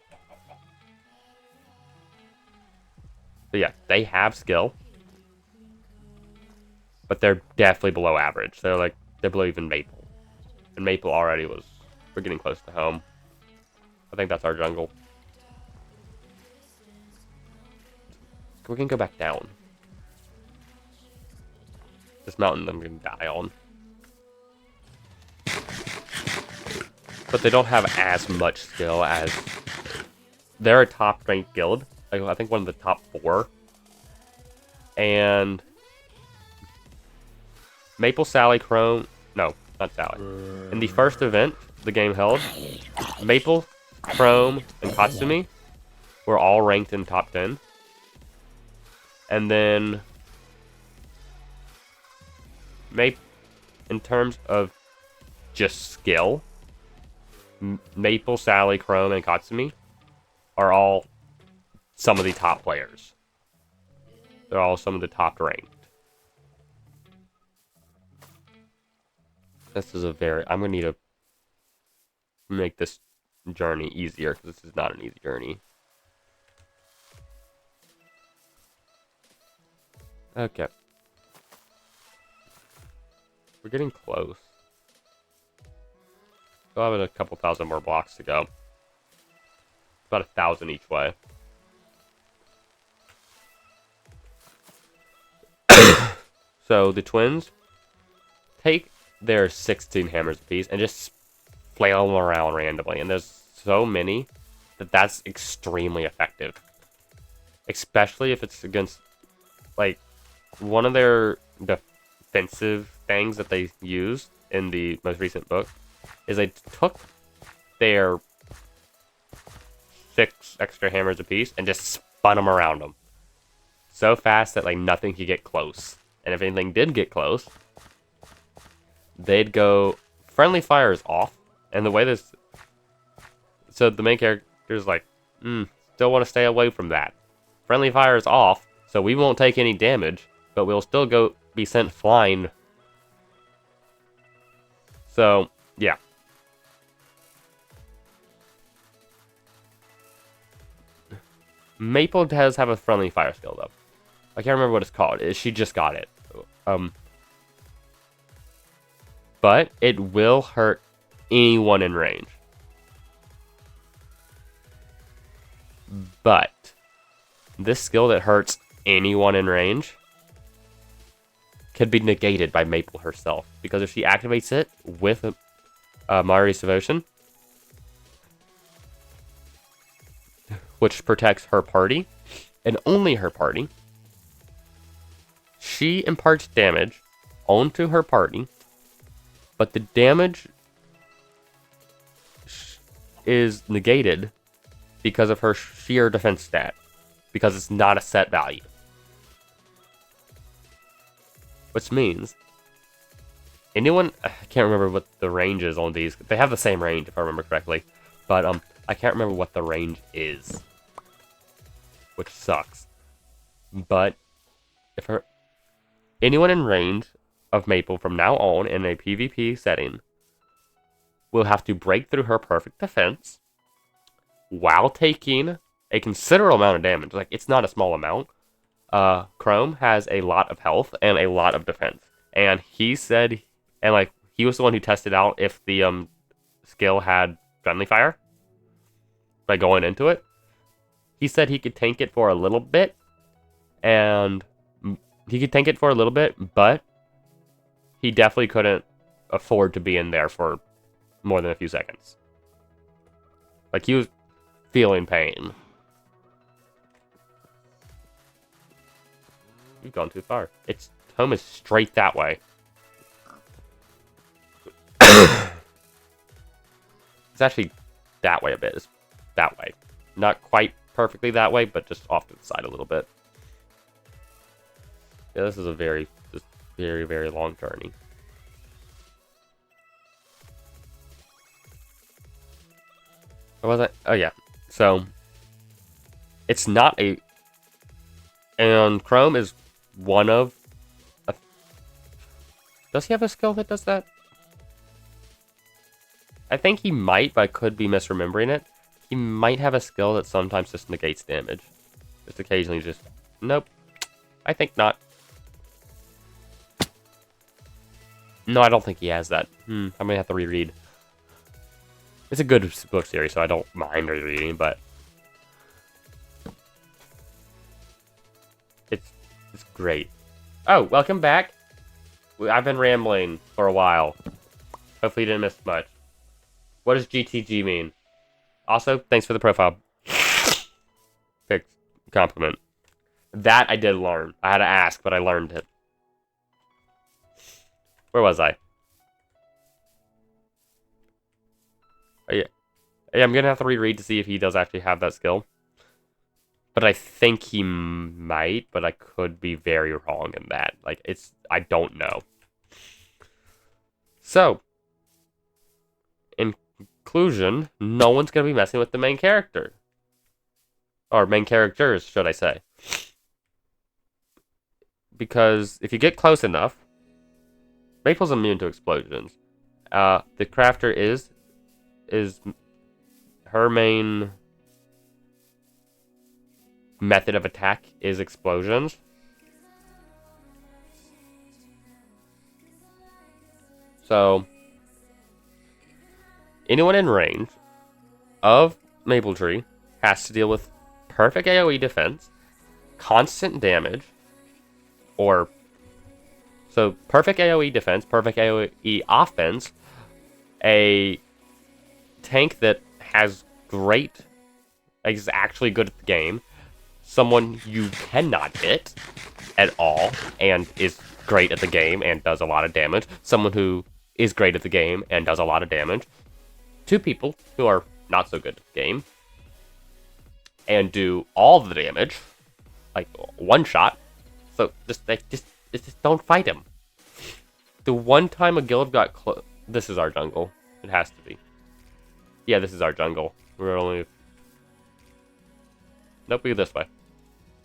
A: But yeah, they have skill. But they're definitely below average. They're below even Maple. And Maple already we're getting close to home. I think that's our jungle. We can go back down. This mountain I'm gonna die on. But they don't have as much skill as... They're a top-ranked guild. I think one of the top 4. And... Maple, Sally, Chrome... No, not Sally. In the first event the game held, Maple, Chrome, and Katsumi were all ranked in top 10. And then... in terms of just skill, Maple, Sally, Chrome, and Katsumi are all some of the top players. They're all some of the top ranked. This is I'm gonna need to make this journey easier, because this is not an easy journey. Okay. We're getting close. Still have a couple thousand more blocks to go. About 1,000 each way. So the twins take their 16 hammers apiece and just flail them around randomly. And there's so many that's extremely effective. Especially if it's against, like, one of their defensive things that they used in the most recent book is they took their 6 extra hammers apiece and just spun them around them so fast that like nothing could get close. And if anything did get close, they'd go friendly fire is off. And the way this, so the main character's like, still want to stay away from that. Friendly fire is off, so we won't take any damage, but we'll still be sent flying So, yeah. Maple does have a friendly fire skill, though. I can't remember what it's called. She just got it. But it will hurt anyone in range. But this skill that hurts anyone in range could be negated by Maple herself. Because if she activates it with Mari's Devotion, which protects her party, and only her party, she imparts damage onto her party, but the damage is negated because of her sheer defense stat, because it's not a set value. Which means anyone, I can't remember what the range is on these. They have the same range if I remember correctly, but I can't remember what the range is, which sucks. But if anyone in range of Maple from now on in a PvP setting will have to break through her perfect defense while taking a considerable amount of damage. Like, it's not a small amount. Chrome has a lot of health and a lot of defense. And he said, and like, he was the one who tested out if the skill had friendly fire by going into it. He said he could tank it for a little bit, but he definitely couldn't afford to be in there for more than a few seconds. Like, he was feeling pain. You've gone too far. Its home is straight that way. It's actually that way a bit. It's that way. Not quite perfectly that way, but just off to the side a little bit. Yeah, this is a very, very long journey. What was I? Oh, yeah. So, it's not a... And Chrome is one of... Does he have a skill that does that? I think he might, but I could be misremembering it. He might have a skill that sometimes just negates damage. Just occasionally just... Nope. I think not. No, I don't think he has that. I might have to reread. It's a good book series, so I don't mind rereading, but... It's great. Oh, welcome back. I've been rambling for a while. Hopefully you didn't miss much. What does GTG mean? Also, thanks for the profile. Big compliment. That I did learn. I had to ask, but I learned it. Where was I? Oh, yeah. Yeah, I'm gonna have to reread to see if he does actually have that skill. But I think he might, but I could be very wrong in that. Like, I don't know. So, in conclusion, no one's gonna be messing with the main character. Or main characters, should I say. Because if you get close enough, Maple's immune to explosions. The crafter is her main method of attack is explosions. So, anyone in range of Mapletree has to deal with perfect AoE defense, constant damage, or... So, perfect AoE defense, perfect AoE offense, a tank that has great... is actually good at the game, someone you cannot hit at all and is great at the game and does a lot of damage, someone who is great at the game and does a lot of damage, two people who are not so good at the game and do all the damage, like one shot. So just don't fight him. The one time a guild got close, this is our jungle. It has to be. Yeah, this is our jungle. We're only... Nope, we go this way.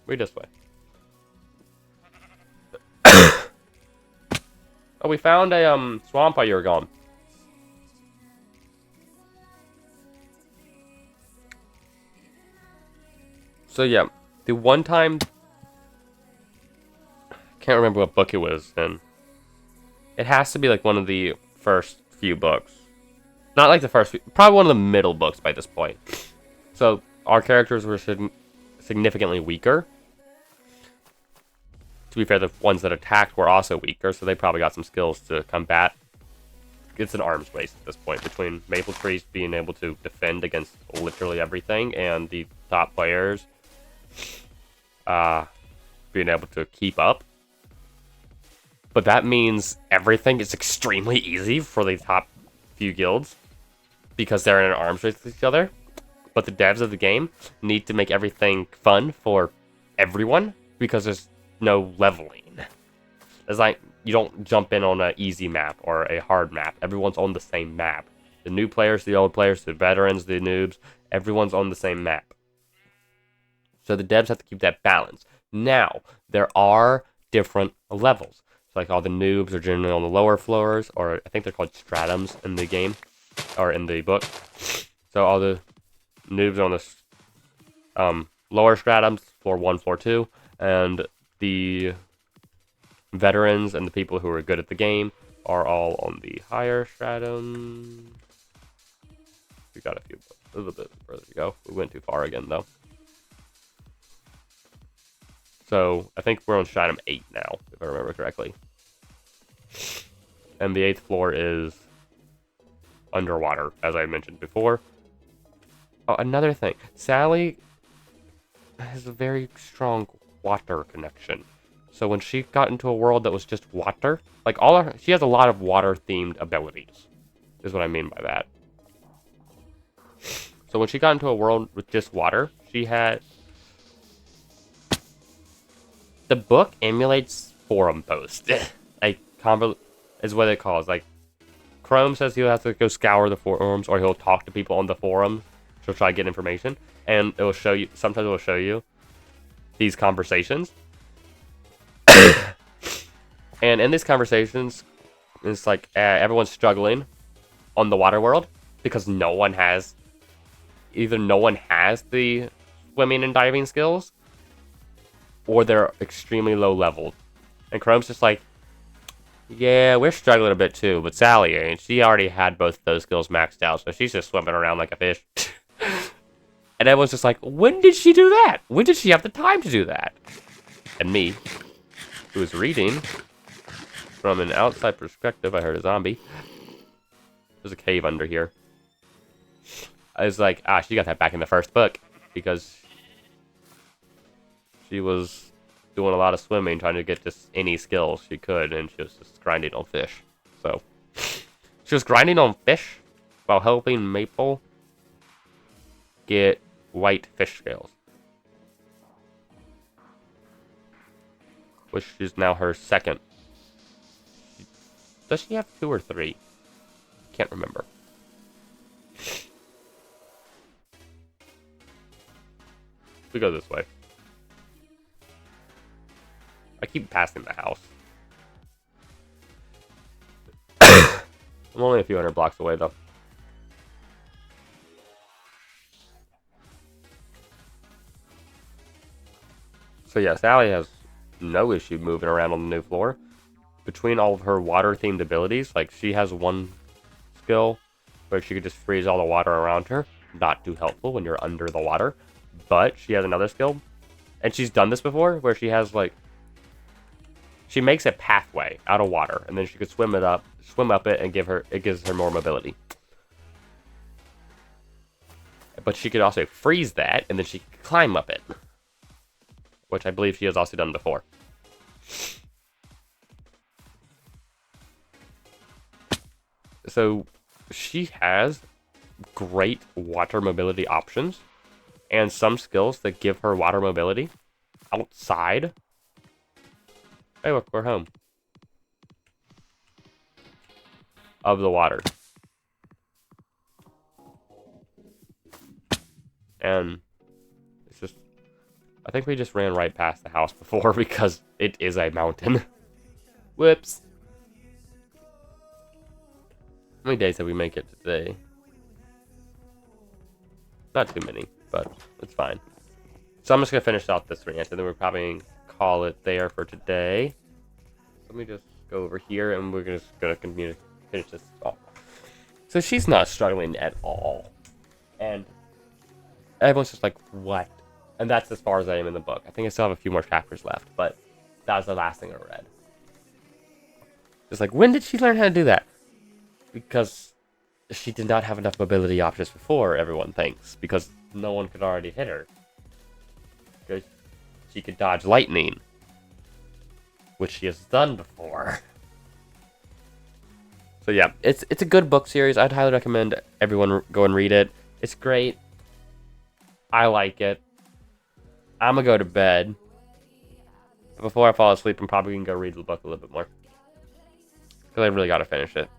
A: We this way. Oh, we found a swamp while you were gone. So yeah, the one time, can't remember what book it was in. It has to be like one of the first few books. Not like the first few, probably one of the middle books by this point. So our characters were significantly weaker. To be fair, the ones that attacked were also weaker, so they probably got some skills to combat. It's an arms race at this point between Maple Trees being able to defend against literally everything and the top players being able to keep up. But that means everything is extremely easy for the top few guilds because they're in an arms race with each other. But the devs of the game need to make everything fun for everyone because there's no leveling. It's like you don't jump in on an easy map or a hard map. Everyone's on the same map. The new players, the old players, the veterans, the noobs, everyone's on the same map. So the devs have to keep that balance. Now, there are different levels. So like all the noobs are generally on the lower floors, or I think they're called stratums in the game, or in the book. So all the noobs are on the lower stratums, floor 1, floor 2, and the veterans and the people who are good at the game are all on the higher stratum. We got a little bit further to go. We went too far again, though. So I think we're on stratum 8 now, if I remember correctly. And the 8th floor is underwater, as I mentioned before. Oh, another thing. Sally has a very strong water connection. So when she got into a world that was just water, like she has a lot of water-themed abilities, is what I mean by that. So when she got into a world with just water, she had... The book emulates forum posts. Like, is what it calls. Like, Chrome says he'll have to go scour the forums, or he'll talk to people on the forum to try to get information. And it will show you, sometimes it will show you these conversations. And in these conversations, it's like everyone's struggling on the water world because either no one has the swimming and diving skills, or they're extremely low leveled. And Chrome's just like, yeah, we're struggling a bit too, but Sally ain't. She already had both those skills maxed out, so she's just swimming around like a fish. And everyone's just like, when did she do that? When did she have the time to do that? And me, who was reading from an outside perspective, I heard a zombie. There's a cave under here. I was like, she got that back in the first book because she was doing a lot of swimming, trying to get just any skills she could, and she was just grinding on fish. So, she was grinding on fish while helping Maple get white fish scales, which is now her second. Does she have 2 or 3? Can't remember. We go this way. I keep passing the house. I'm only a few hundred blocks away, though. So yeah, Sally has no issue moving around on the new floor. Between all of her water-themed abilities, like she has one skill where she could just freeze all the water around her. Not too helpful when you're under the water. But she has another skill, and she's done this before, where she has like... She makes a pathway out of water, and then she could swim up it, and it gives her more mobility. But she could also freeze that, and then she could climb up it, which I believe she has also done before. So she has great water mobility options, and some skills that give her water mobility outside. Hey, look, we're home. Of the water. And it's just... I think we just ran right past the house before because it is a mountain. Whoops. How many days did we make it today? Not too many, but it's fine. So I'm just gonna finish out this rant, and then we're probably gonna call it there for today. Let me just go over here, and we're just gonna continue to finish this off. So she's not struggling at all, and everyone's just like, what? And that's as far as I am in the book. I think I still have a few more chapters left, but that was the last thing I read. It's like, when did she learn how to do that? Because she did not have enough mobility options before, everyone thinks, because no one could already hit her. Because she could dodge lightning, which she has done before. So yeah, it's a good book series. I'd highly recommend everyone go and read it. It's great. I like it. I'm gonna go to bed. But before I fall asleep, I'm probably gonna go read the book a little bit more. Because I really gotta finish it.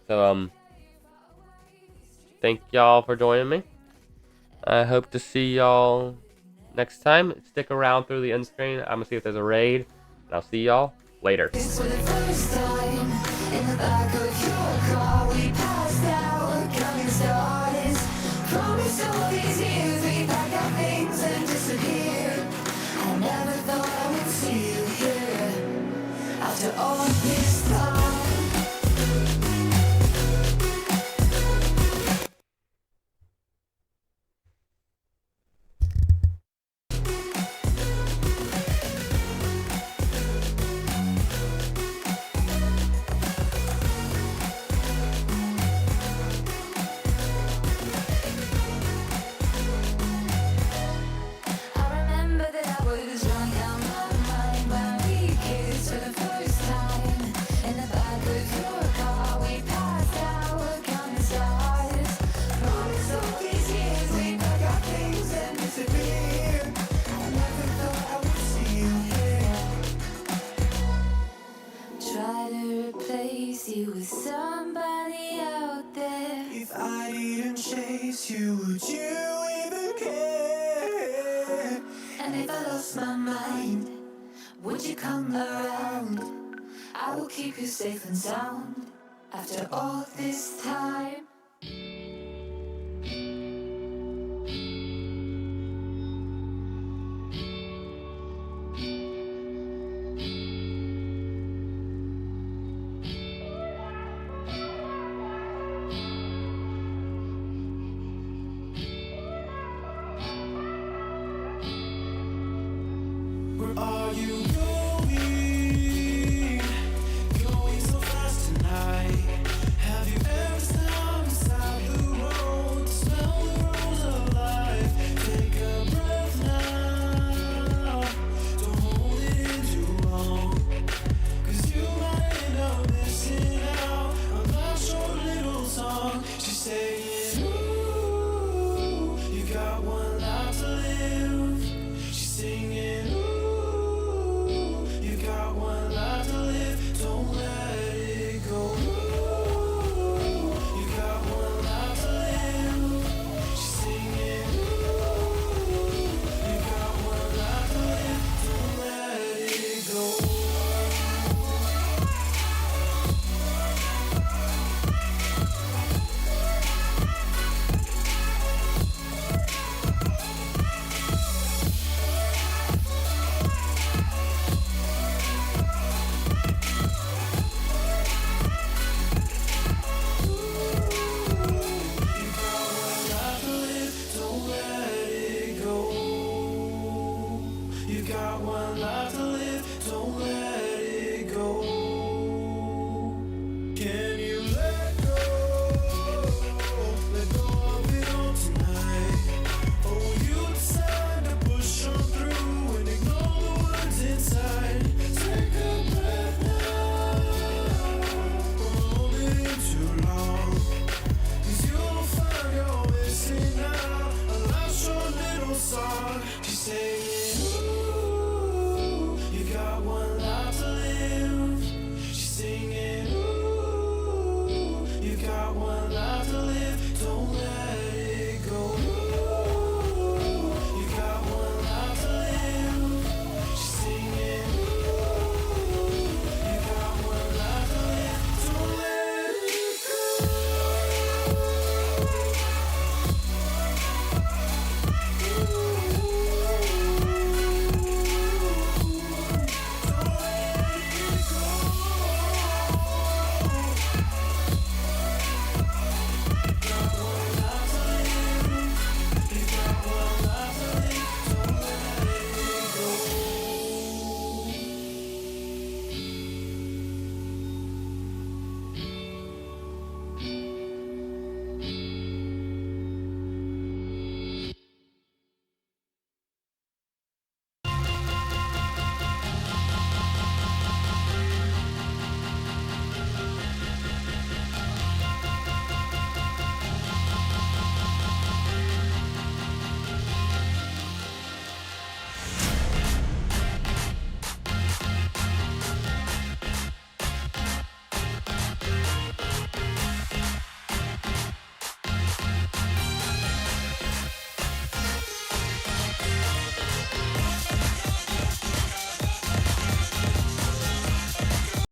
A: So, thank y'all for joining me. I hope to see y'all next time. Stick around through the end screen. I'm gonna see if there's a raid. And I'll see y'all later.
B: After all this time. You with somebody out there. If I didn't chase you, would you even care? And if I lost my mind, would you come around? I will keep you safe and sound after all this time.